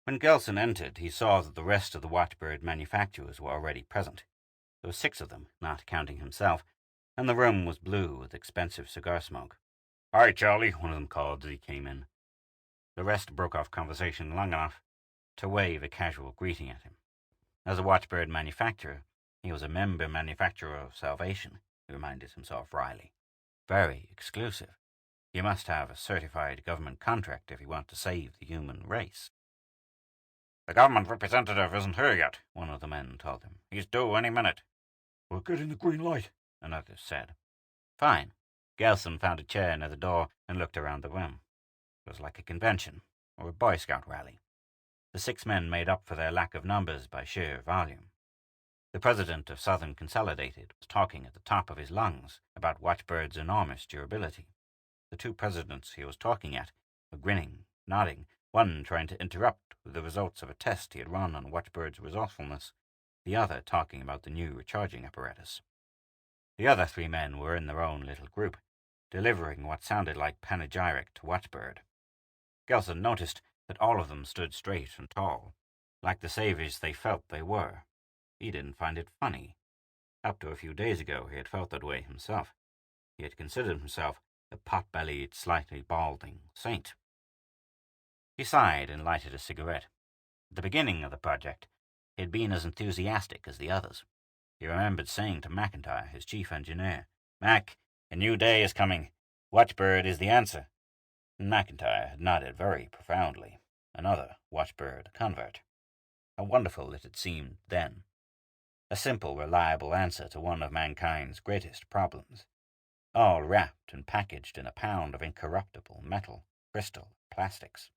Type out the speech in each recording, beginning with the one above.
When Gelson entered, he saw that the rest of the Watchbird manufacturers were already present. There were 6 of them, not counting himself, and the room was blue with expensive cigar smoke. "Hi, Charlie," one of them called as he came in. The rest broke off conversation long enough to wave a casual greeting at him. As a Watchbird manufacturer, he was a member manufacturer of salvation, he reminded himself wryly. Very exclusive. You must have a certified government contract if you want to save the human race. "The government representative isn't here yet," one of the men told him. "He's due any minute." "We're getting the green light," another said. Fine. Gelson found a chair near the door and looked around the room. It was like a convention, or a Boy Scout rally. The 6 men made up for their lack of numbers by sheer volume. The president of Southern Consolidated was talking at the top of his lungs about Watchbird's enormous durability. The 2 presidents he was talking at were grinning, nodding, one trying to interrupt with the results of a test he had run on Watchbird's resourcefulness, the other talking about the new recharging apparatus. The other 3 men were in their own little group, delivering what sounded like panegyric to Watchbird. Gelson noticed that all of them stood straight and tall, like the saviors they felt they were. He didn't find it funny. Up to a few days ago he had felt that way himself. He had considered himself a pot-bellied, slightly balding saint. He sighed and lighted a cigarette. At the beginning of the project, he had been as enthusiastic as the others. He remembered saying to McIntyre, his chief engineer, "Mac, a new day is coming. Watchbird is the answer." And McIntyre had nodded very profoundly. Another Watchbird convert. How wonderful it had seemed then. A simple, reliable answer to one of mankind's greatest problems. All wrapped and packaged in a pound of incorruptible metal, crystal, plastics.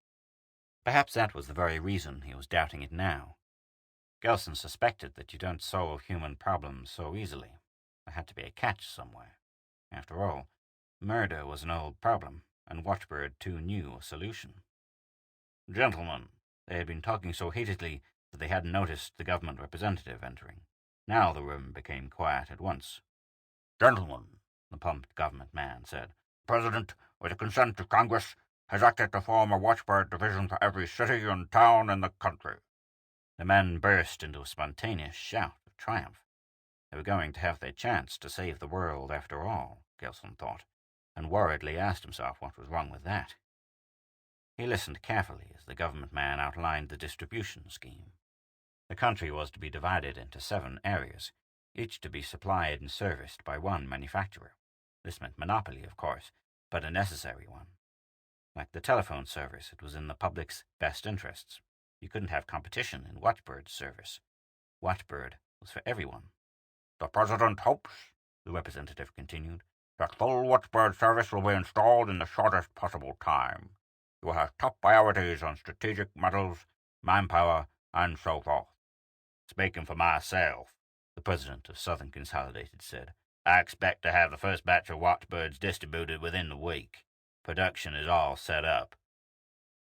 Perhaps that was the very reason he was doubting it now. Gelson suspected that you don't solve human problems so easily. There had to be a catch somewhere. After all, murder was an old problem, and Watchbird too new a solution. "Gentlemen," they had been talking so heatedly that they hadn't noticed the government representative entering. Now the room became quiet at once. "Gentlemen," the plump government man said, "the President, with the consent of Congress, has acted to form a Watchbird division for every city and town in the country." The men burst into a spontaneous shout of triumph. They were going to have their chance to save the world after all, Gelson thought, and worriedly asked himself what was wrong with that. He listened carefully as the government man outlined the distribution scheme. The country was to be divided into 7 areas, each to be supplied and serviced by one manufacturer. This meant monopoly, of course, but a necessary one. Like the telephone service, it was in the public's best interests. You couldn't have competition in Watchbird's service. Watchbird was for everyone. "The President hopes," the representative continued, "that full Watchbird service will be installed in the shortest possible time. You will have top priorities on strategic metals, manpower, and so forth." "Speaking for myself," the president of Southern Consolidated said, "I expect to have the first batch of Watchbirds distributed within the week. Production is all set up."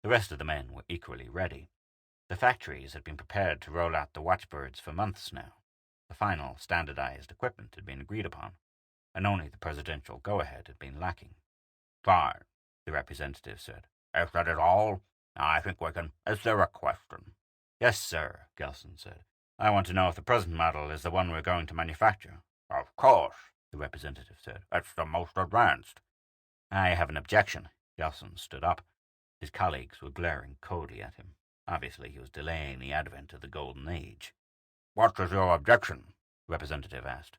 The rest of the men were equally ready. The factories had been prepared to roll out the Watchbirds for months now. The final standardized equipment had been agreed upon, and only the presidential go-ahead had been lacking. "Fine," the representative said. "If that is all, I think we can—" "Is there a question?" "Yes, sir," Gelson said. "I want to know if the present model is the one we're going to manufacture." "Of course," the representative said. "It's the most advanced." "I have an objection." Gelson stood up. His colleagues were glaring coldly at him. Obviously, he was delaying the advent of the Golden Age. "What is your objection?" the representative asked.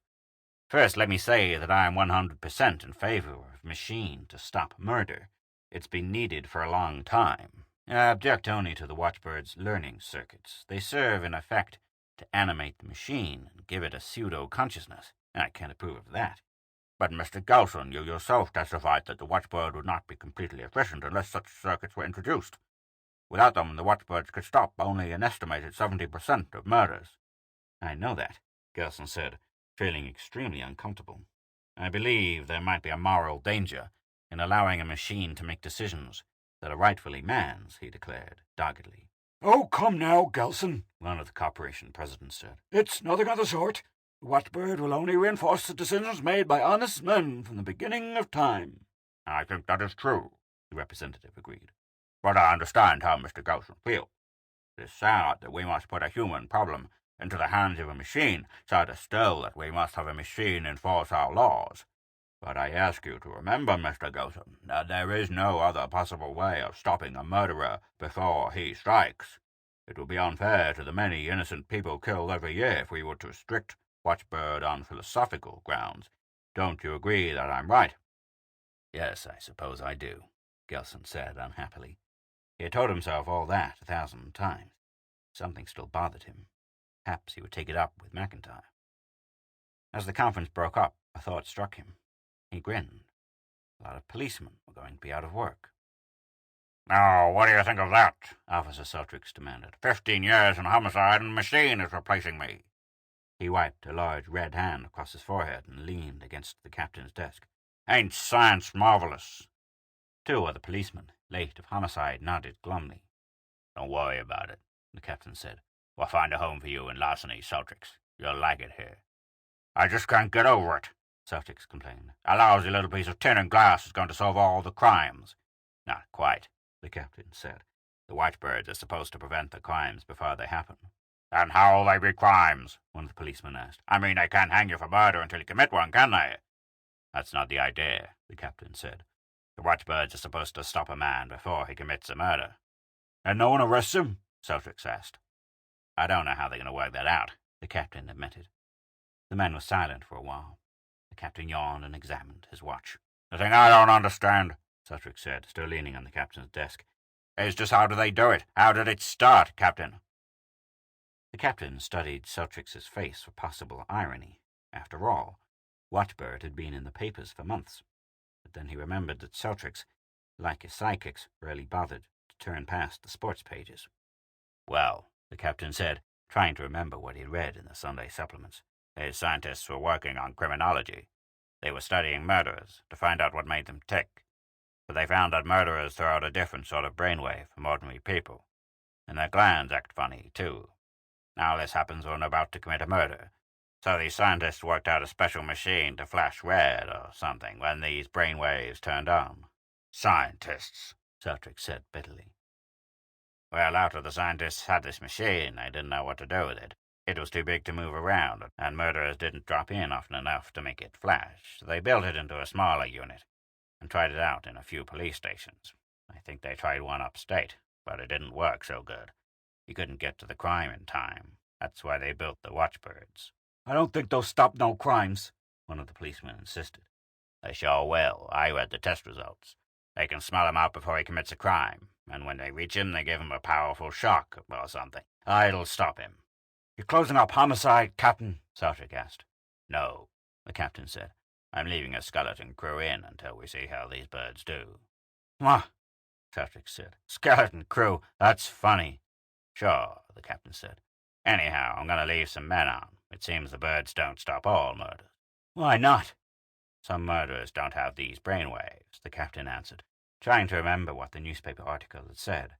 "First, let me say that I am 100% in favor of machine to stop murder. It's been needed for a long time. I object only to the Watchbird's learning circuits. They serve, in effect, to animate the machine and give it a pseudo-consciousness. I can't approve of that." "But, Mr. Gelson, you yourself testified that the Watchbird would not be completely efficient unless such circuits were introduced. Without them, the Watchbirds could stop only an estimated 70% of murders." "I know that," Gelson said, feeling extremely uncomfortable. "I believe there might be a moral danger in allowing a machine to make decisions that are rightfully man's," he declared, doggedly. "Oh, come now, Gelson," one of the corporation presidents said. "It's nothing of the sort. The Watchbird will only reinforce the decisions made by honest men from the beginning of time." "I think that is true," the representative agreed. "But I understand how Mr. Gelson feels. It is sad that we must put a human problem into the hands of a machine, sadder still that we must have a machine enforce our laws. But I ask you to remember, Mr. Gotham, that there is no other possible way of stopping a murderer before he strikes. It would be unfair to the many innocent people killed every year if we were to restrict Watchbird on philosophical grounds. Don't you agree that I'm right?" "Yes, I suppose I do," Gelson said unhappily. He had told himself all that 1,000 times. Something still bothered him. Perhaps he would take it up with McIntyre. As the conference broke up, a thought struck him. He grinned. A lot of policemen were going to be out of work. "Now, what do you think of that?" Officer Celtrix demanded. 15 years in homicide and a machine is replacing me. He wiped a large red hand across his forehead and leaned against the captain's desk. "Ain't science marvelous?" 2 other policemen, late of homicide, nodded glumly. "Don't worry about it," the captain said. "We'll find a home for you in larceny, Celtrix. You'll like it here." "I just can't get over it," Celtrix complained. "A lousy little piece of tin and glass is going to solve all the crimes." "Not quite," the captain said. "The Watchbirds are supposed to prevent the crimes before they happen." "And how'll they be crimes?" one of the policemen asked. "I mean, they can't hang you for murder until you commit one, can they?" "That's not the idea," the captain said. "The Watchbirds are supposed to stop a man before he commits a murder." "And no one arrests him?" Celtrix asked. "I don't know how they're going to work that out," the captain admitted. The man was silent for a while. The captain yawned and examined his watch. "The thing I don't understand," Celtrix said, still leaning on the captain's desk, "is just how do they do it? How did it start, Captain?" The captain studied Celtrix's face for possible irony. After all, Watchbird had been in the papers for months. But then he remembered that Celtrix, like his sidekicks, rarely bothered to turn past the sports pages. "Well," the captain said, trying to remember what he had read in the Sunday supplements, "his scientists were working on criminology. They were studying murderers to find out what made them tick. But they found that murderers throw out a different sort of brainwave from ordinary people. And their glands act funny, too. Now this happens when about to commit a murder. So these scientists worked out a special machine to flash red or something when these brainwaves turned on." "Scientists," Celtrix said bitterly. "Well, after the scientists had this machine, they didn't know what to do with it. It was too big to move around, and murderers didn't drop in often enough to make it flash. So they built it into a smaller unit and tried it out in a few police stations. I think they tried one upstate, but it didn't work so good. You couldn't get to the crime in time. That's why they built the Watchbirds." "I don't think they'll stop no crimes," one of the policemen insisted. "They sure will. I read the test results. They can smell him out before he commits a crime, and when they reach him, they give him a powerful shock or something. It'll stop him." "You're closing up homicide, Captain?" Celtic asked. "No," the captain said. "I'm leaving a skeleton crew in until we see how these birds do." "What?" Celtic said. "Skeleton crew? That's funny." "Sure," the captain said. "Anyhow, I'm going to leave some men on. It seems the birds don't stop all murders." "Why not?" "Some murderers don't have these brainwaves," the captain answered, trying to remember what the newspaper article had said.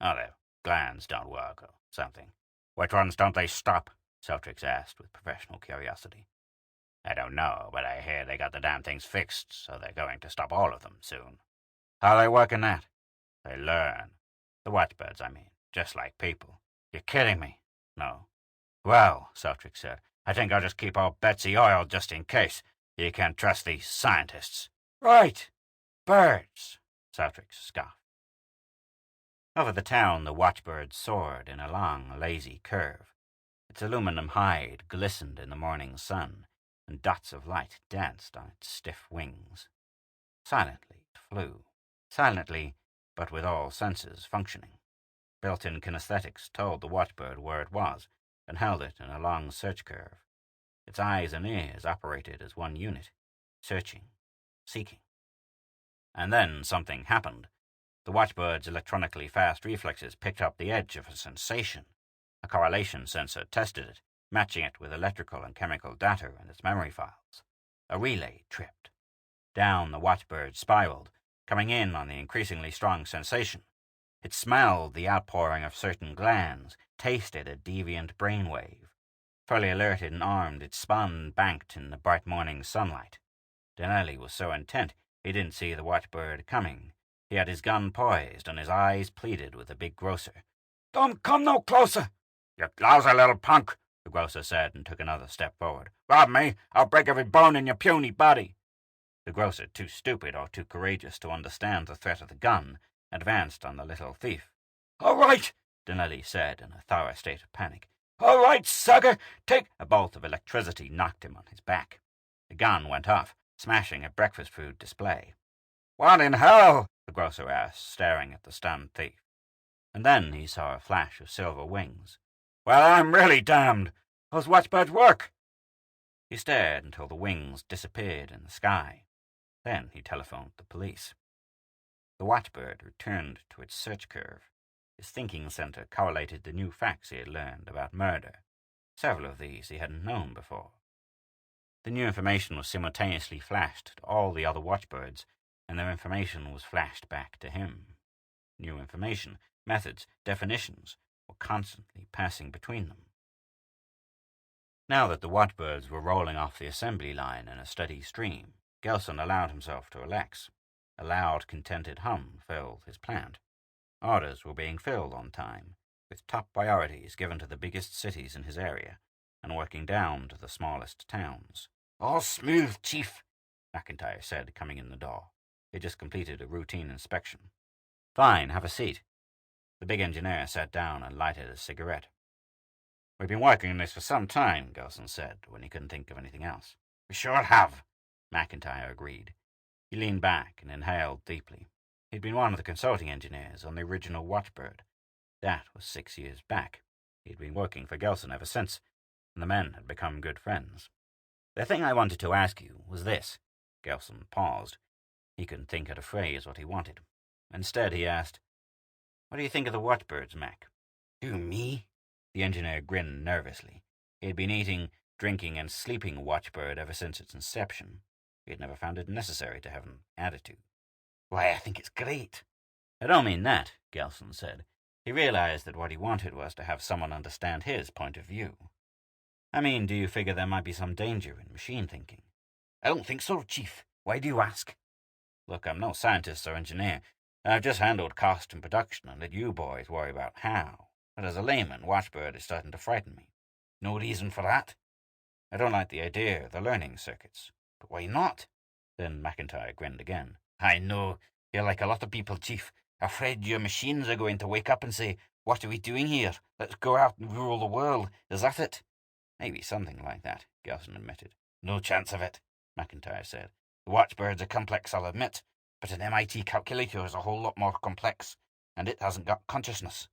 "Oh, their glands don't work or something." "Which ones don't they stop?" Celtrix asked with professional curiosity. "I don't know, but I hear they got the damn things fixed, so they're going to stop all of them soon." "How are they working that?" "They learn. The Watchbirds, I mean, just like people." "You're kidding me." "No." "Well," Celtrix said, "I think I'll just keep old Betsy oiled just in case. You can't trust these scientists." "Right. Birds," Celtrix scoffed. Over the town, the Watchbird soared in a long, lazy curve. Its aluminum hide glistened in the morning sun, and dots of light danced on its stiff wings. Silently it flew. Silently, but with all senses functioning. Built-in kinesthetics told the Watchbird where it was, and held it in a long search curve. Its eyes and ears operated as one unit, searching, seeking. And then something happened. The Watchbird's electronically fast reflexes picked up the edge of a sensation. A correlation sensor tested it, matching it with electrical and chemical data in its memory files. A relay tripped. Down the Watchbird spiraled, coming in on the increasingly strong sensation. It smelled the outpouring of certain glands, tasted a deviant brainwave. Fully alerted and armed, it spun banked in the bright morning sunlight. Denelli was so intent he didn't see the Watchbird coming. He had his gun poised, and his eyes pleaded with the big grocer. Don't come no closer. You lousy little punk, the grocer said, and took another step forward. Rob me, I'll break every bone in your puny body. The grocer, too stupid or too courageous to understand the threat of the gun, advanced on the little thief. All right, Donnelly said in a thorough state of panic. All right, sucker, take... A bolt of electricity knocked him on his back. The gun went off, smashing a breakfast food display. What in hell? The grocer asked, staring at the stunned thief. And then he saw a flash of silver wings. Well, I'm really damned. Those watchbirds work. He stared until the wings disappeared in the sky. Then he telephoned the police. The Watchbird returned to its search curve. His thinking center correlated the new facts he had learned about murder. Several of these he hadn't known before. The new information was simultaneously flashed to all the other Watchbirds, and their information was flashed back to him. New information, methods, definitions were constantly passing between them. Now that the Watchbirds were rolling off the assembly line in a steady stream, Gelson allowed himself to relax. A loud, contented hum filled his plant. Orders were being filled on time, with top priorities given to the biggest cities in his area, and working down to the smallest towns. All smooth, Chief, McIntyre said, coming in the door. He had just completed a routine inspection. Fine, have a seat. The big engineer sat down and lighted a cigarette. We've been working on this for some time, Gelson said, when he couldn't think of anything else. We sure have, McIntyre agreed. He leaned back and inhaled deeply. He'd been one of the consulting engineers on the original Watchbird. That was 6 years back. He'd been working for Gelson ever since, and the men had become good friends. The thing I wanted to ask you was this. Gelson paused. He couldn't think of a phrase what he wanted. Instead, he asked, What do you think of the Watchbirds, Mac? Who, me? The engineer grinned nervously. He had been eating, drinking, and sleeping Watchbird ever since its inception. He had never found it necessary to have an attitude. Why, I think it's great. I don't mean that, Gelson said. He realized that what he wanted was to have someone understand his point of view. I mean, do you figure there might be some danger in machine thinking? I don't think so, Chief. Why do you ask? Look, I'm no scientist or engineer. I've just handled cost and production and let you boys worry about how. But as a layman, Watchbird is starting to frighten me. No reason for that? I don't like the idea of the learning circuits. But why not? Then McIntyre grinned again. I know. You're like a lot of people, Chief. Afraid your machines are going to wake up and say, What are we doing here? Let's go out and rule the world. Is that it? Maybe something like that, Gelson admitted. No chance of it, McIntyre said. The Watchbirds are complex, I'll admit, but an MIT calculator is a whole lot more complex, and it hasn't got consciousness.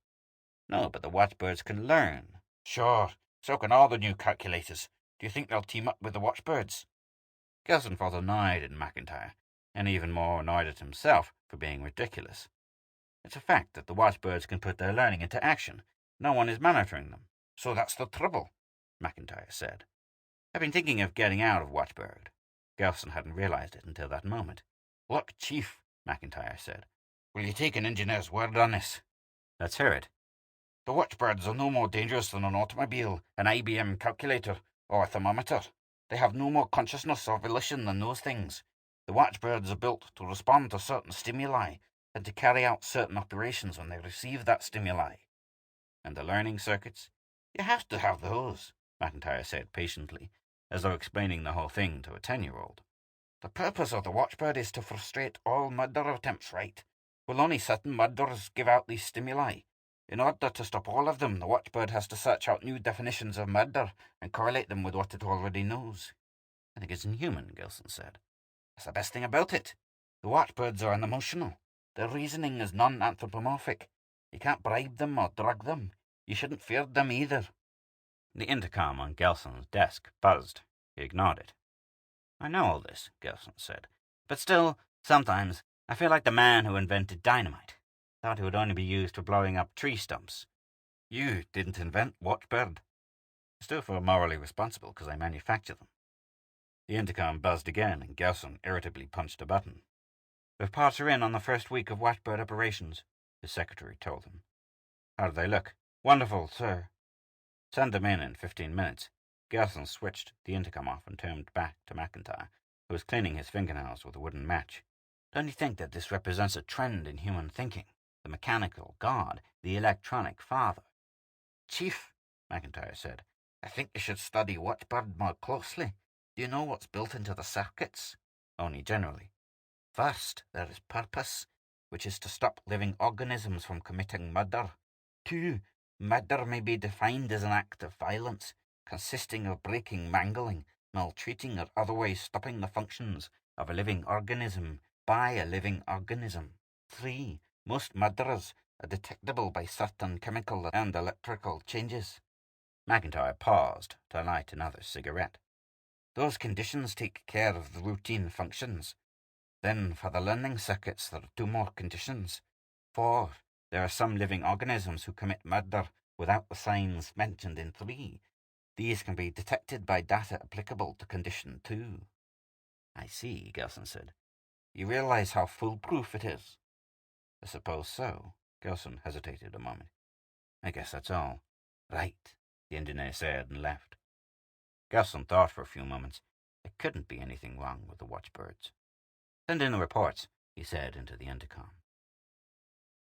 No, but the Watchbirds can learn. Sure, so can all the new calculators. Do you think they'll team up with the Watchbirds? Gelson felt annoyed at McIntyre, and even more annoyed at himself for being ridiculous. It's a fact that the Watchbirds can put their learning into action. No one is monitoring them. So that's the trouble, McIntyre said. I've been thinking of getting out of Watchbird. Gelson hadn't realized it until that moment. Look, Chief, McIntyre said. Will you take an engineer's word on this? Let's hear it. The Watchbirds are no more dangerous than an automobile, an IBM calculator, or a thermometer. They have no more consciousness or volition than those things. The Watchbirds are built to respond to certain stimuli and to carry out certain operations when they receive that stimuli. And the learning circuits? You have to have those, McIntyre said patiently, as though explaining the whole thing to a 10-year-old. The purpose of the Watchbird is to frustrate all murder attempts, right? Will only certain murderers give out these stimuli? In order to stop all of them, the Watchbird has to search out new definitions of murder and correlate them with what it already knows. I think it's inhuman, Gelson said. That's the best thing about it. The Watchbirds are unemotional. Their reasoning is non-anthropomorphic. You can't bribe them or drug them. You shouldn't fear them either. The intercom on Gelson's desk buzzed. He ignored it. I know all this, Gelson said. But still, sometimes, I feel like the man who invented dynamite. Thought it would only be used for blowing up tree stumps. You didn't invent Watchbird. I still feel morally responsible because I manufacture them. The intercom buzzed again, and Gelson irritably punched a button. The reports are in on the first week of Watchbird operations, his secretary told him. How do they look? Wonderful, sir. Send them in 15 minutes. Gelson switched the intercom off and turned back to McIntyre, who was cleaning his fingernails with a wooden match. Don't you think that this represents a trend in human thinking? The the mechanical God, the electronic father. Chief, McIntyre said, I think you should study Watchbird more closely. Do you know what's built into the circuits? Only generally. First, there is purpose, which is to stop living organisms from committing murder. 2. Murder may be defined as an act of violence, consisting of breaking, mangling, maltreating, or otherwise stopping the functions of a living organism by a living organism. 3. Most murderers are detectable by certain chemical and electrical changes. McIntyre paused to light another cigarette. Those conditions take care of the routine functions. Then, for the learning circuits, there are 2 more conditions. 4. There are some living organisms who commit murder without the signs mentioned in 3. These can be detected by data applicable to condition 2. I see, Gelson said. You realize how foolproof it is? I suppose so. Gelson hesitated a moment. I guess that's all. Right, the engineer said and left. Gelson thought for a few moments. There couldn't be anything wrong with the watchbirds. Send in the reports, he said into the intercom.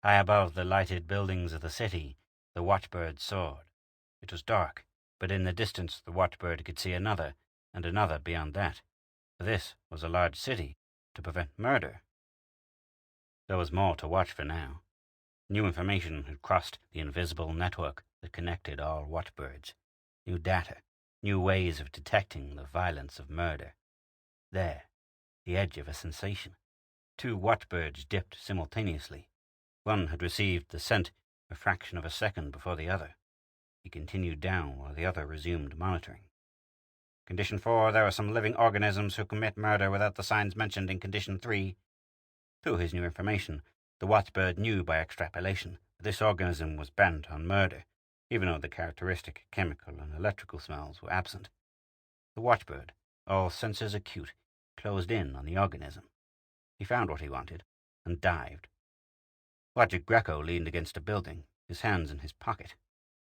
High above the lighted buildings of the city, the watchbird soared. It was dark, but in the distance the watchbird could see another, and another beyond that. For this was a large city, to prevent murder. There was more to watch for now. New information had crossed the invisible network that connected all watchbirds. New data, new ways of detecting the violence of murder. There, the edge of a sensation. 2 watchbirds dipped simultaneously. One had received the scent a fraction of a second before the other. He continued down while the other resumed monitoring. Condition 4, there are some living organisms who commit murder without the signs mentioned in Condition 3. Through his new information, the watchbird knew by extrapolation that this organism was bent on murder, even though the characteristic chemical and electrical smells were absent. The watchbird, all senses acute, closed in on the organism. He found what he wanted, and dived. Roger Greco leaned against a building, his hands in his pocket.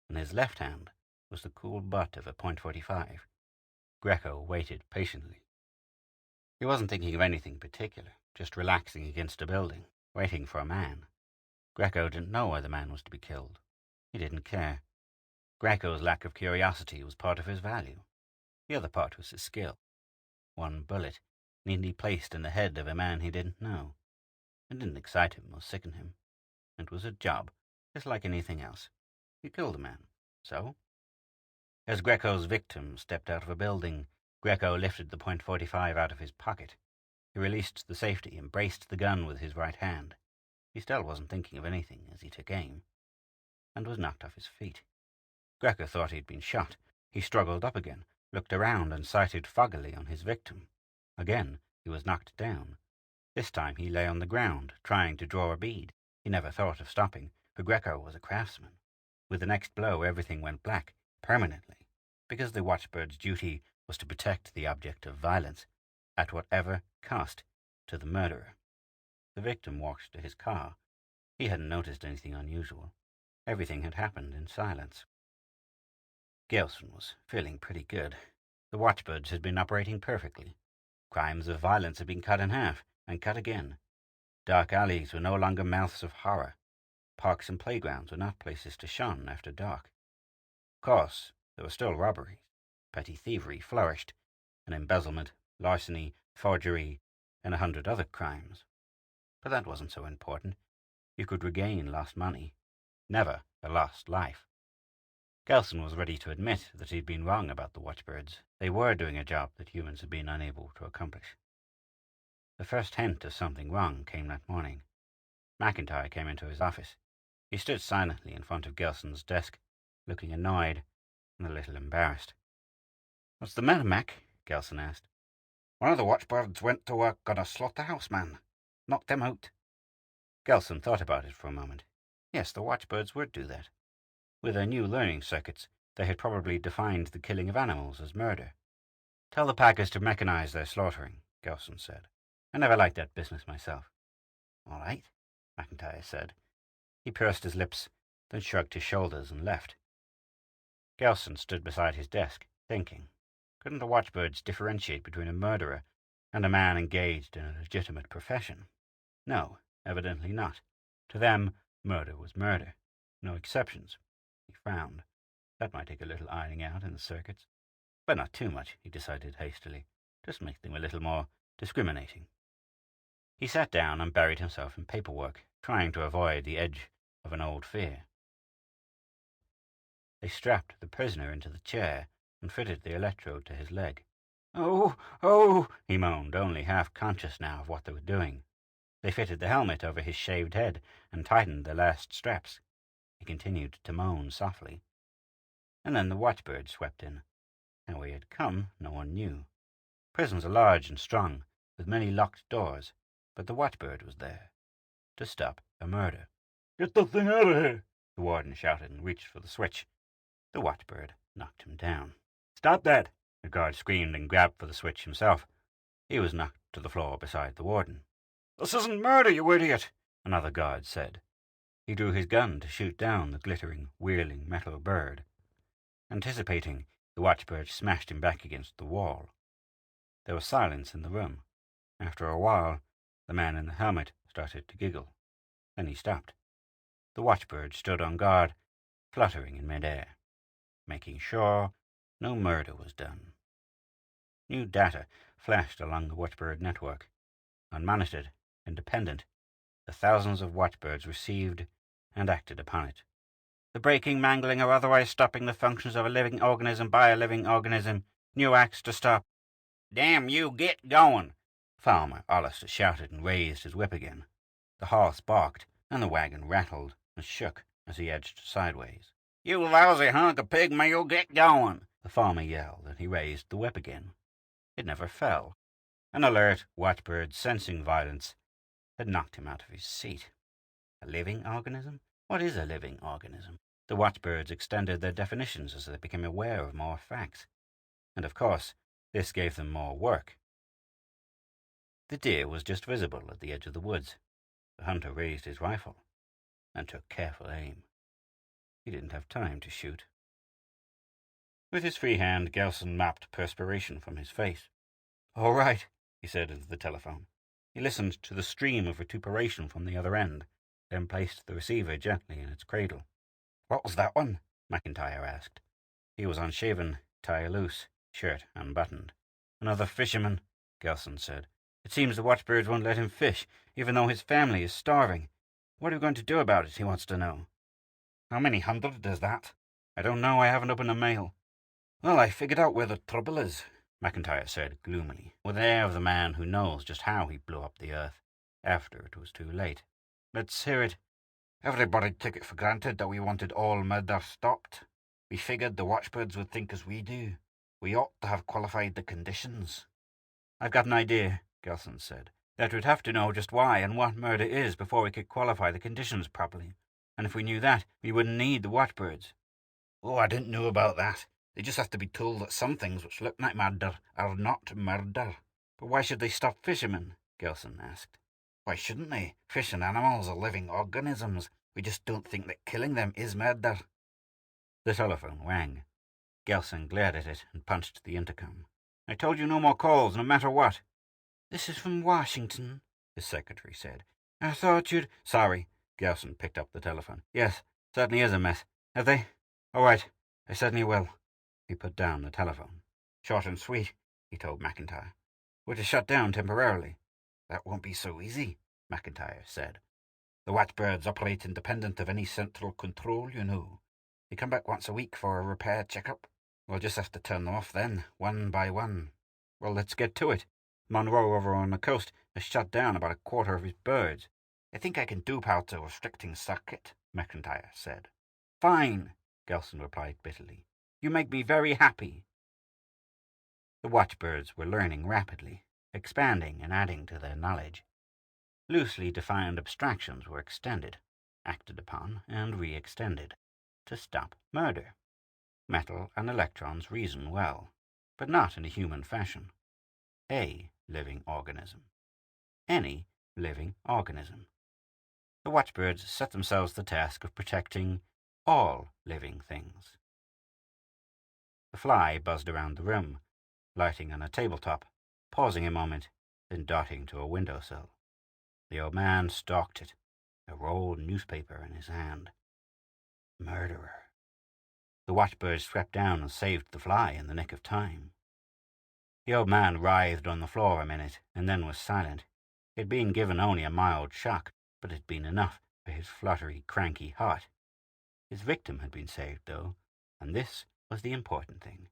In his left hand was the cool butt of a .45. Greco waited patiently. He wasn't thinking of anything particular, just relaxing against a building, waiting for a man. Greco didn't know why the man was to be killed. He didn't care. Greco's lack of curiosity was part of his value. The other part was his skill. One bullet, neatly placed in the head of a man he didn't know. It didn't excite him or sicken him. It was a job, just like anything else. You killed a man, so? As Greco's victim stepped out of a building, Greco lifted the .45 out of his pocket. He released the safety and braced the gun with his right hand. He still wasn't thinking of anything as he took aim, and was knocked off his feet. Greco thought he'd been shot. He struggled up again, looked around, and sighted foggily on his victim. Again, he was knocked down. This time he lay on the ground, trying to draw a bead. He never thought of stopping, for Greco was a craftsman. With the next blow, everything went black, permanently, because the watchbird's duty was to protect the object of violence, at whatever cost to the murderer. The victim walked to his car. He hadn't noticed anything unusual. Everything had happened in silence. Gelson was feeling pretty good. The watchbirds had been operating perfectly. Crimes of violence had been cut in half, and cut again. Dark alleys were no longer mouths of horror. Parks and playgrounds were not places to shun after dark. Of course, there were still robberies. Petty thievery flourished, and embezzlement, larceny, forgery, and 100 other crimes. But that wasn't so important. You could regain lost money, never a lost life. Gelson was ready to admit that he'd been wrong about the watchbirds. They were doing a job that humans had been unable to accomplish. The first hint of something wrong came that morning. McIntyre came into his office. He stood silently in front of Gelson's desk, looking annoyed and a little embarrassed. "What's the matter, Mac?" Gelson asked. "One of the watchbirds went to work on a slaughterhouse man. Knocked him out." Gelson thought about it for a moment. Yes, the watchbirds would do that. With their new learning circuits, they had probably defined the killing of animals as murder. "Tell the packers to mechanize their slaughtering," Gelson said. "I never liked that business myself." "All right," McIntyre said. He pursed his lips, then shrugged his shoulders and left. Gelson stood beside his desk, thinking. Couldn't the watchbirds differentiate between a murderer and a man engaged in a legitimate profession? No, evidently not. To them, Murder was murder. No exceptions. He frowned. That might take a little ironing out in the circuits. But not too much, he decided hastily. Just make them a little more discriminating. He sat down and buried himself in paperwork, trying to avoid the edge of an old fear. They strapped the prisoner into the chair and fitted the electrode to his leg. "Oh, oh," he moaned, only half conscious now of what they were doing. They fitted the helmet over his shaved head and tightened the last straps. He continued to moan softly. And then the Watchbird swept in. How he had come, no one knew. Prisons are large and strong, with many locked doors, but the Watchbird was there to stop a murder. "Get the thing out of here!" the warden shouted and reached for the switch. The Watchbird knocked him down. "Stop that!" the guard screamed and grabbed for the switch himself. He was knocked to the floor beside the warden. "This isn't murder, you idiot!" another guard said. He drew his gun to shoot down the glittering, whirling metal bird. Anticipating, the Watchbird smashed him back against the wall. There was silence in the room. After a while, the man in the helmet started to giggle. Then he stopped. The Watchbird stood on guard, fluttering in midair, making sure no murder was done. New data flashed along the Watchbird network. Unmonitored, independent, the thousands of Watchbirds received and acted upon it. The breaking, mangling, or otherwise stopping the functions of a living organism by a living organism. New acts to stop. "Damn you, get going!" Farmer Hollister shouted and raised his whip again. The horse barked, and the wagon rattled and shook as he edged sideways. "You lousy hunk of pig meal, get going!" the farmer yelled, and he raised the whip again. It never fell. An alert Watchbird, sensing violence, had knocked him out of his seat. A living organism? What is a living organism? The Watchbirds extended their definitions as they became aware of more facts. And of course, this gave them more work. The deer was just visible at the edge of the woods. The hunter raised his rifle and took careful aim. He didn't have time to shoot. With his free hand, Gelson mopped perspiration from his face. "All right," he said into the telephone. He listened to the stream of vituperation from the other end, then placed the receiver gently in its cradle. "What was that one?" McIntyre asked. He was unshaven, tie loose, shirt unbuttoned. "Another fisherman," Gelson said. "It seems the Watchbirds won't let him fish, even though his family is starving. What are we going to do about it, he wants to know." "How many hundred is that?" "I don't know. I haven't opened a mail." "Well, I figured out where the trouble is," McIntyre said gloomily, with the air of the man who knows just how he blew up the earth, after it was too late. "Let's hear it." "Everybody took it for granted that we wanted all murder stopped. We figured the Watchbirds would think as we do. We ought to have qualified the conditions." "I've got an idea," Gelson said. "That we'd have to know just why and what murder is before we could qualify the conditions properly. And if we knew that, we wouldn't need the Watchbirds." "Oh, I didn't know about that. They just have to be told that some things which look like murder are not murder." "But why should they stop fishermen?" Gelson asked. "Why shouldn't they? Fish and animals are living organisms. We just don't think that killing them is murder." The telephone rang. Gelson glared at it and punched the intercom. "I told you no more calls, no matter what." "This is from Washington," his secretary said. "I thought you'd—" "Sorry." Gelson picked up the telephone. "Yes, certainly is a mess. Have they? All right, I certainly will." He put down the telephone. "Short and sweet," he told McIntyre. "We're to shut down temporarily." "That won't be so easy," McIntyre said. "The Watchbirds operate independent of any central control, you know. They come back once a week for a repair checkup. We'll just have to turn them off then, one by one." "Well, let's get to it. Monroe over on the coast has shut down about a quarter of his birds." "I think I can dupe out a restricting circuit," McIntyre said. "Fine," Gelson replied bitterly. "You make me very happy." The Watchbirds were learning rapidly, expanding and adding to their knowledge. Loosely defined abstractions were extended, acted upon, and re-extended, to stop murder. Metal and electrons reason well, but not in a human fashion. A living organism. Any living organism. The Watchbirds set themselves the task of protecting all living things. The fly buzzed around the room, lighting on a tabletop, pausing a moment, then darting to a windowsill. The old man stalked it, a rolled newspaper in his hand. Murderer. The watchbird swept down and saved the fly in the nick of time. The old man writhed on the floor a minute, and then was silent. He had been given only a mild shock, but it had been enough for his fluttery, cranky heart. His victim had been saved, though, and this was the important thing.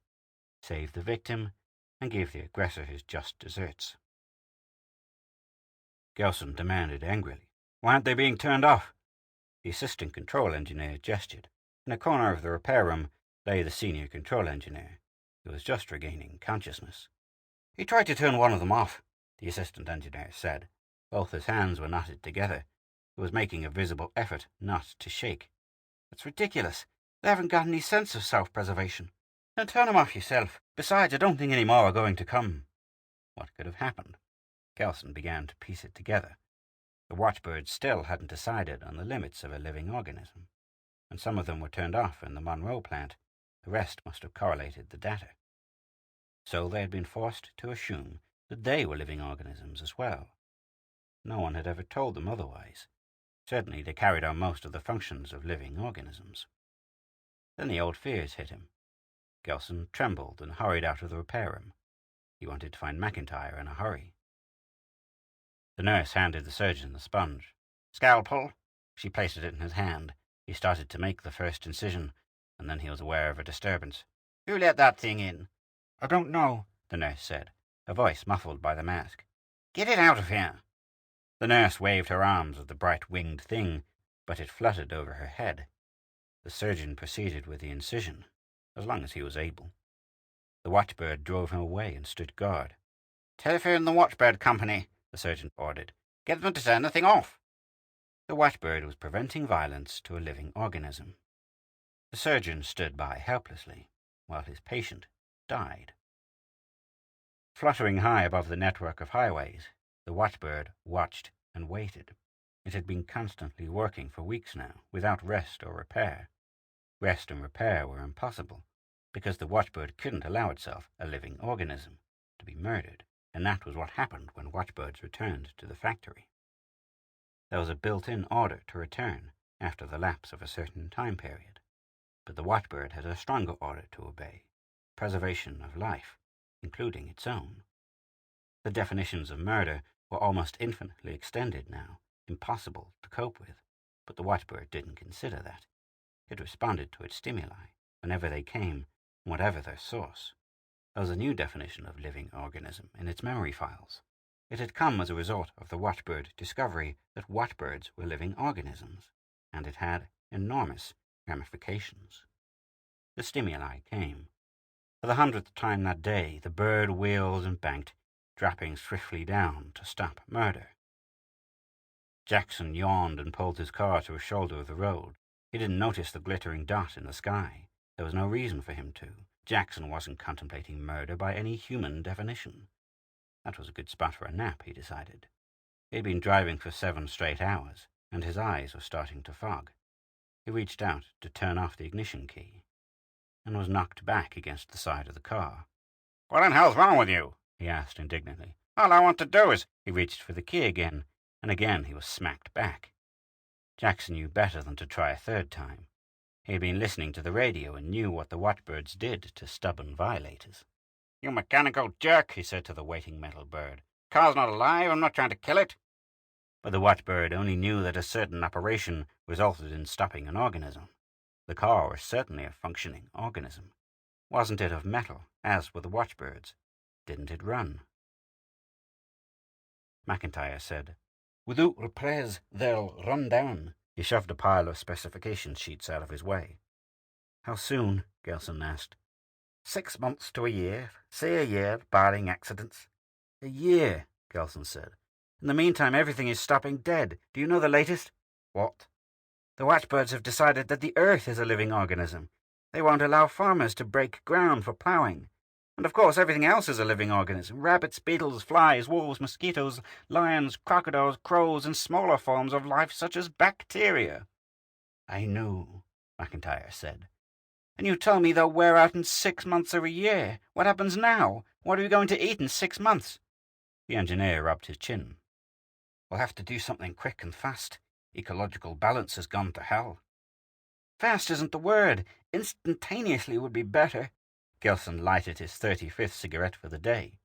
Save the victim and give the aggressor his just deserts. Gelson demanded angrily, "Why aren't they being turned off?" The assistant control engineer gestured. In a corner of the repair room lay the senior control engineer, who was just regaining consciousness. "He tried to turn one of them off," the assistant engineer said. Both his hands were knotted together. He was making a visible effort not to shake. "It's ridiculous. They haven't got any sense of self-preservation. Then turn them off yourself. Besides, I don't think any more are going to come." What could have happened? Gelson began to piece it together. The watchbirds still hadn't decided on the limits of a living organism, and some of them were turned off in the Monroe plant. The rest must have correlated the data. So they had been forced to assume that they were living organisms as well. No one had ever told them otherwise. Certainly they carried on most of the functions of living organisms. Then the old fears hit him. Gelson trembled and hurried out of the repair room. He wanted to find McIntyre in a hurry. The nurse handed the surgeon the sponge. "Scalpel." She placed it in his hand. He started to make the first incision, and then he was aware of a disturbance. "Who let that thing in?" "I don't know," the nurse said, her voice muffled by the mask. "Get it out of here." The nurse waved her arms at the bright winged thing, but it fluttered over her head. The surgeon proceeded with the incision, as long as he was able. The watchbird drove him away and stood guard. "Telephone the Watchbird Company," the surgeon ordered. "Get them to turn the thing off." The watchbird was preventing violence to a living organism. The surgeon stood by helplessly, while his patient died. Fluttering high above the network of highways, the watchbird watched and waited. It had been constantly working for weeks now, without rest or repair. Rest and repair were impossible, because the watchbird couldn't allow itself, a living organism, to be murdered, and that was what happened when watchbirds returned to the factory. There was a built-in order to return after the lapse of a certain time period, but the watchbird had a stronger order to obey: preservation of life, including its own. The definitions of murder were almost infinitely extended now, impossible to cope with, but the watchbird didn't consider that. It responded to its stimuli, whenever they came, and whatever their source. There was a new definition of living organism in its memory files. It had come as a result of the watchbird discovery that watchbirds were living organisms, and it had enormous ramifications. The stimuli came. For the 100th time that day, the bird wheeled and banked, dropping swiftly down to stop murder. Jackson yawned and pulled his car to a shoulder of the road. He didn't notice the glittering dot in the sky. There was no reason for him to. Jackson wasn't contemplating murder by any human definition. That was a good spot for a nap, he decided. He'd been driving for 7 straight hours, and his eyes were starting to fog. He reached out to turn off the ignition key, and was knocked back against the side of the car. "What in hell's wrong with you?" he asked indignantly. "All I want to do is—" He reached for the key again, and again he was smacked back. Jackson knew better than to try a third time. He had been listening to the radio and knew what the watchbirds did to stubborn violators. "You mechanical jerk," he said to the waiting metal bird. "Car's not alive. I'm not trying to kill it." But the watchbird only knew that a certain operation resulted in stopping an organism. The car was certainly a functioning organism. Wasn't it of metal, as were the watchbirds? Didn't it run? McIntyre said, "Without repairs, they'll run down." He shoved a pile of specification sheets out of his way. "How soon?" Gelson asked. 6 months to a year. Say a year, barring accidents." "A year," Gelson said. "In the meantime, everything is stopping dead. Do you know the latest?" "What?" "The watchbirds have decided that the earth is a living organism. They won't allow farmers to break ground for ploughing. And of course everything else is a living organism. Rabbits, beetles, flies, wolves, mosquitoes, lions, crocodiles, crows, and smaller forms of life such as bacteria." "I know," McIntyre said. "And you tell me they'll wear out in 6 months or a year. What happens now? What are we going to eat in 6 months?" The engineer rubbed his chin. "We'll have to do something quick and fast. Ecological balance has gone to hell. Fast isn't the word. Instantaneously would be better. Gilson lighted his 35th cigarette for the day.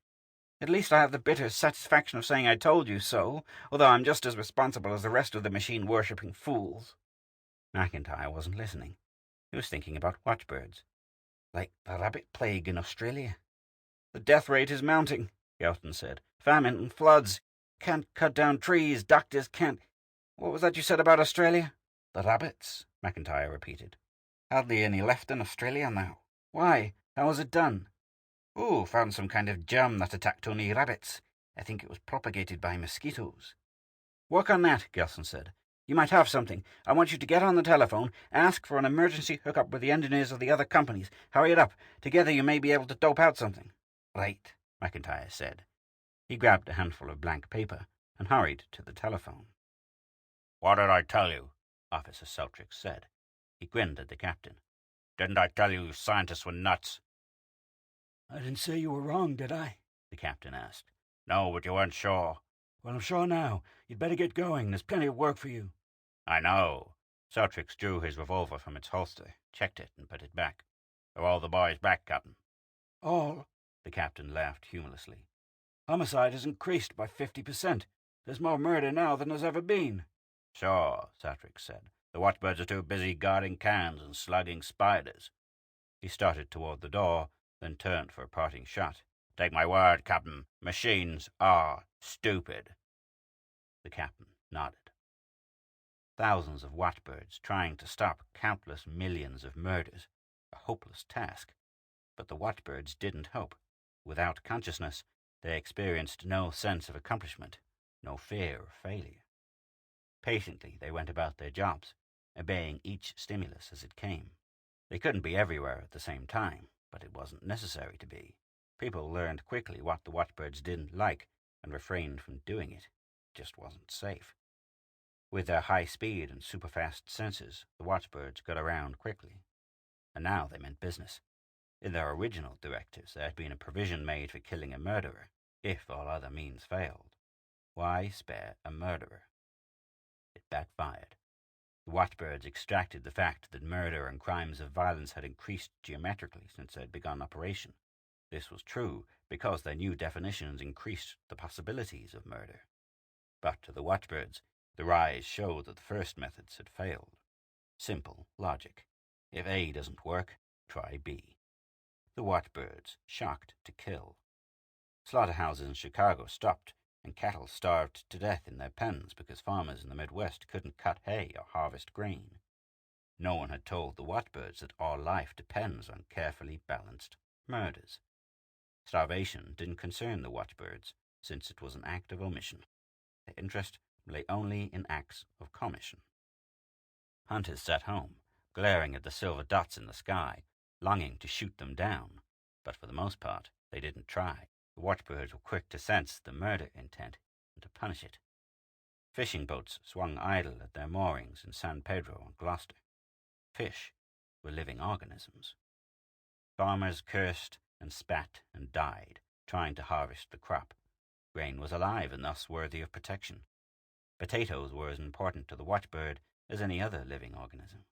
At least I have the bitter satisfaction of saying I told you so, although I'm just as responsible as the rest of the machine-worshipping fools. McIntyre wasn't listening. He was thinking about watchbirds. Like the rabbit plague in Australia. The death rate is mounting, Gelton said. Famine and floods. Can't cut down trees. Doctors can't... What was that you said about Australia? The rabbits, McIntyre repeated. Hardly any left in Australia now. Why? How was it done? Oh, found some kind of germ that attacked only rabbits. I think it was propagated by mosquitoes. Work on that, Gelson said. You might have something. I want you to get on the telephone, ask for an emergency hookup with the engineers of the other companies. Hurry it up. Together you may be able to dope out something. Right, McIntyre said. He grabbed a handful of blank paper and hurried to the telephone. What did I tell you? Officer Seltrick said. He grinned at the captain. Didn't I tell you scientists were nuts? I didn't say you were wrong, did I? The captain asked. No, but you weren't sure. Well, I'm sure now. You'd better get going. There's plenty of work for you. I know. Seltrick drew his revolver from its holster, checked it, and put it back. Are all the boys back, Captain? All? The captain laughed humorlessly. Homicide has increased by 50%. There's more murder now than there's ever been. Sure, Seltrick said. The watchbirds are too busy guarding cans and slugging spiders. He started toward the door, then turned for a parting shot. Take my word, Captain. Machines are stupid. The captain nodded. Thousands of watchbirds trying to stop countless millions of murders. A hopeless task. But the watchbirds didn't hope. Without consciousness, they experienced no sense of accomplishment, no fear of failure. Patiently, they went about their jobs, obeying each stimulus as it came. They couldn't be everywhere at the same time, but it wasn't necessary to be. People learned quickly what the watchbirds didn't like and refrained from doing it. It just wasn't safe. With their high speed and super-fast senses, the watchbirds got around quickly. And now they meant business. In their original directives, there had been a provision made for killing a murderer, if all other means failed. Why spare a murderer? It backfired. The watchbirds extracted the fact that murder and crimes of violence had increased geometrically since they had begun operation. This was true because their new definitions increased the possibilities of murder. But to the watchbirds, the rise showed that the first methods had failed. Simple logic. If A doesn't work, try B. The watchbirds, shocked to kill. Slaughterhouses in Chicago stopped, and cattle starved to death in their pens because farmers in the Midwest couldn't cut hay or harvest grain. No one had told the watchbirds that all life depends on carefully balanced murders. Starvation didn't concern the watchbirds, since it was an act of omission. Their interest lay only in acts of commission. Hunters sat home, glaring at the silver dots in the sky, longing to shoot them down, but for the most part, they didn't try. The watchbirds were quick to sense the murder intent and to punish it. Fishing boats swung idle at their moorings in San Pedro and Gloucester. Fish were living organisms. Farmers cursed and spat and died, trying to harvest the crop. Grain was alive and thus worthy of protection. Potatoes were as important to the watchbird as any other living organism.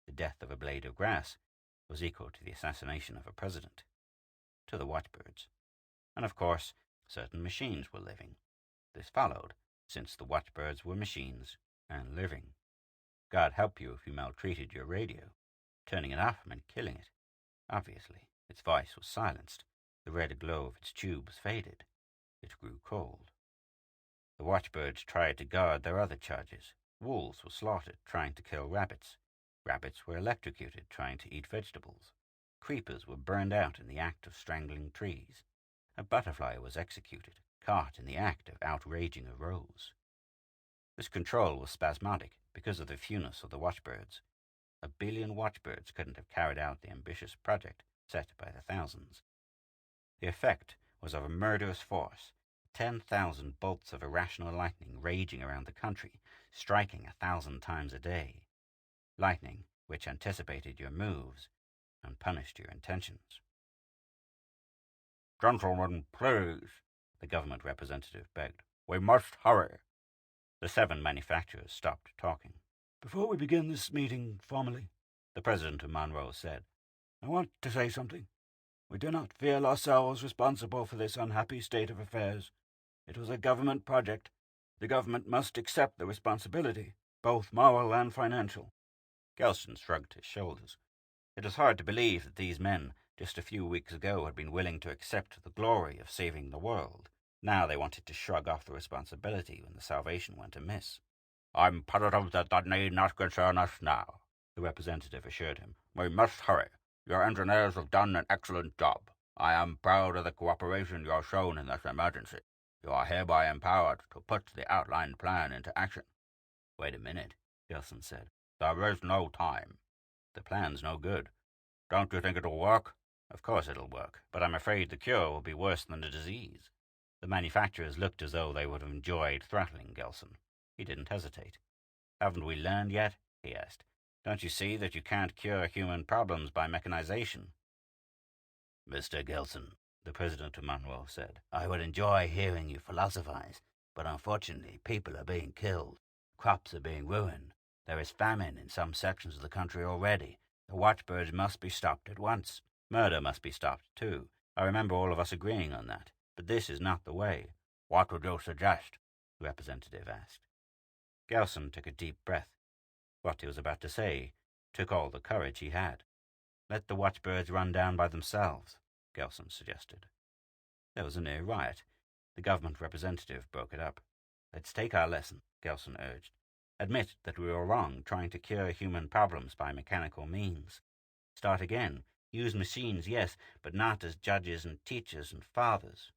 The death of a blade of grass was equal to the assassination of a president. To the watchbirds. And of course, certain machines were living. This followed, since the watchbirds were machines and living. God help you if you maltreated your radio. Turning it off meant killing it. Obviously, its voice was silenced. The red glow of its tubes faded. It grew cold. The watchbirds tried to guard their other charges. Wolves were slaughtered trying to kill rabbits. Rabbits were electrocuted trying to eat vegetables. Creepers were burned out in the act of strangling trees. A butterfly was executed, caught in the act of outraging a rose. This control was spasmodic because of the fewness of the watchbirds. 1 billion watchbirds couldn't have carried out the ambitious project set by the thousands. The effect was of a murderous force, 10,000 bolts of irrational lightning raging around the country, striking 1,000 times a day. Lightning which anticipated your moves and punished your intentions. Gentlemen, please, the government representative begged. We must hurry. The 7 manufacturers stopped talking. "Before we begin this meeting formally," the president of Monroe said, "I want to say something. We do not feel ourselves responsible for this unhappy state of affairs. It was a government project. The government must accept the responsibility, both moral and financial." Gelson shrugged his shoulders. It was hard to believe that these men, just a few weeks ago, had been willing to accept the glory of saving the world. Now they wanted to shrug off the responsibility when the salvation went amiss. "I'm positive that need not concern us now," the representative assured him. "We must hurry. Your engineers have done an excellent job. I am proud of the cooperation you have shown in this emergency. You are hereby empowered to put the outlined plan into action." "Wait a minute," Gelson said. "There is no time." "The plan's no good." "Don't you think it'll work?" "Of course it'll work, but I'm afraid the cure will be worse than the disease." The manufacturers looked as though they would have enjoyed throttling Gelson. He didn't hesitate. "Haven't we learned yet?" he asked. "Don't you see that you can't cure human problems by mechanization?" "Mr. Gelson," the president of Monroe said, "I would enjoy hearing you philosophize, but unfortunately people are being killed. Crops are being ruined. There is famine in some sections of the country already. The watchbirds must be stopped at once. Murder must be stopped, too. I remember all of us agreeing on that. But this is not the way." "What would you suggest?" the representative asked. Gelson took a deep breath. What he was about to say took all the courage he had. "Let the watchbirds run down by themselves," Gelson suggested. There was a near riot. The government representative broke it up. "Let's take our lesson," Gelson urged. "Admit that we were wrong trying to cure human problems by mechanical means. Start again. Use machines, yes, but not as judges and teachers and fathers."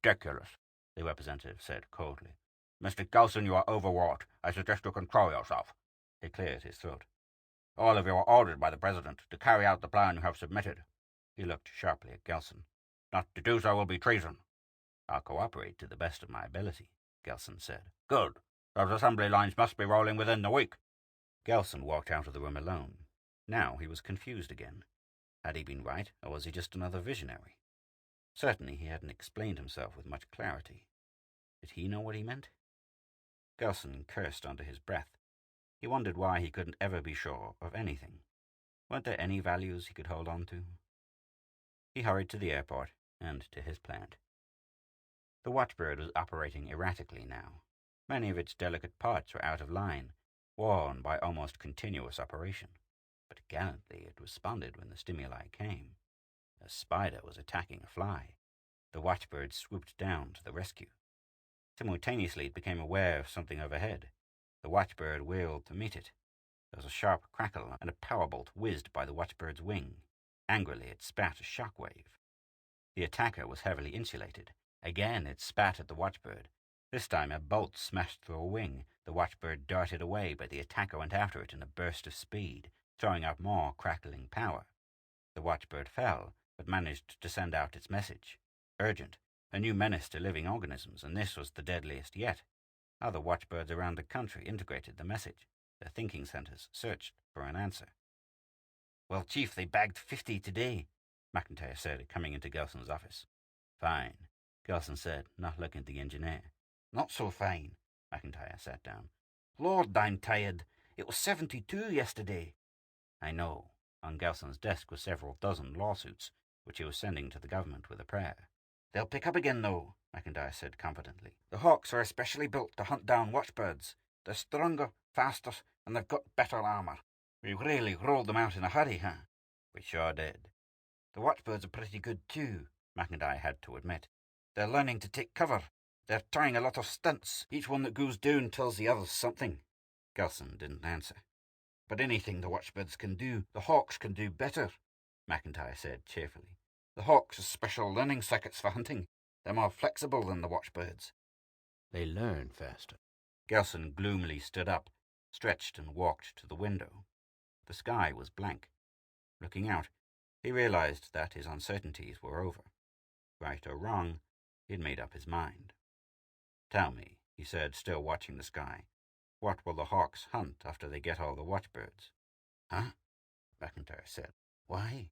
"Ridiculous," the representative said coldly. "Mr. Gelson, you are overwrought. I suggest you control yourself." He cleared his throat. "All of you are ordered by the president to carry out the plan you have submitted." He looked sharply at Gelson. "Not to do so will be treason." "I'll cooperate to the best of my ability," Gelson said. "Good. Those assembly lines must be rolling within the week." Gelson walked out of the room alone. Now he was confused again. Had he been right, or was he just another visionary? Certainly he hadn't explained himself with much clarity. Did he know what he meant? Gelson cursed under his breath. He wondered why he couldn't ever be sure of anything. Weren't there any values he could hold on to? He hurried to the airport and to his plant. The Watchbird was operating erratically now. Many of its delicate parts were out of line, worn by almost continuous operation. But gallantly it responded when the stimuli came. A spider was attacking a fly. The Watchbird swooped down to the rescue. Simultaneously it became aware of something overhead. The Watchbird wheeled to meet it. There was a sharp crackle, and a power bolt whizzed by the Watchbird's wing. Angrily it spat a shock wave. The attacker was heavily insulated. Again it spat at the Watchbird. This time a bolt smashed through a wing. The Watchbird darted away, but the attacker went after it in a burst of speed, throwing out more crackling power. The Watchbird fell, but managed to send out its message. Urgent. A new menace to living organisms, and this was the deadliest yet. Other Watchbirds around the country integrated the message. Their thinking centers searched for an answer. "Well, Chief, they bagged 50 today," McIntyre said, coming into Gelson's office. "Fine," Gelson said, not looking at the engineer. "Not so fine." McIntyre sat down. "Lord, I'm tired. It was 72 yesterday." "I know." On Gelson's desk were several dozen lawsuits, which he was sending to the government with a prayer. "They'll pick up again, though," McIntyre said confidently. "The Hawks are especially built to hunt down watchbirds. They're stronger, faster, and they've got better armor. We really rolled them out in a hurry, huh?" "We sure did." "The watchbirds are pretty good, too," McIntyre had to admit. "They're learning to take cover. They're trying a lot of stunts. Each one that goes down tells the others something." Gelson didn't answer. "But anything the watchbirds can do, the Hawks can do better," McIntyre said cheerfully. "The Hawks have special learning circuits for hunting. They're more flexible than the watchbirds." They learn faster. Gelson gloomily stood up, stretched and walked to the window. The sky was blank. Looking out, he realized that his uncertainties were over. Right or wrong, he had made up his mind. "Tell me," he said, still watching the sky, "what will the Hawks hunt after they get all the watchbirds?" "Huh?" McIntyre said. "Why?"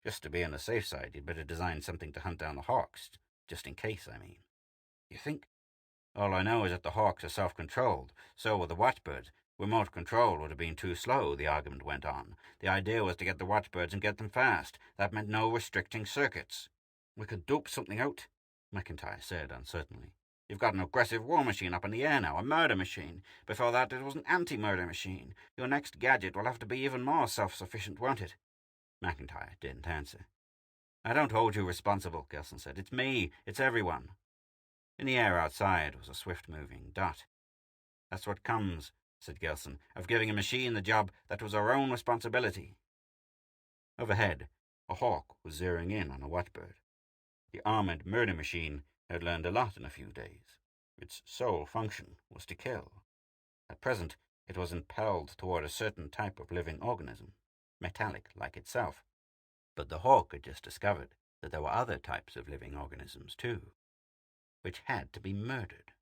"Just to be on the safe side, you'd better design something to hunt down the Hawks. Just in case, I mean." "You think All I know is that the hawks are self-controlled. So were the watchbirds. Remote control would have been too slow, the argument went on. The idea was to get the watchbirds and get them fast. That meant no restricting circuits. We could dope something out, McIntyre said uncertainly. You've got an aggressive war machine up in the air now, a murder machine. Before that it was an anti-murder machine. Your next gadget will have to be even more self-sufficient, won't it? McIntyre didn't answer. I don't hold you responsible, Gilson said. It's me. It's everyone. In the air outside was a swift-moving dot. That's what comes, said Gilson, of giving a machine the job that was our own responsibility. Overhead, a hawk was zeroing in on a watchbird. The armoured murder machine had learned a lot in a few days. Its sole function was to kill. At present, it was impelled toward a certain type of living organism, metallic like itself. But the hawk had just discovered that there were other types of living organisms too, which had to be murdered.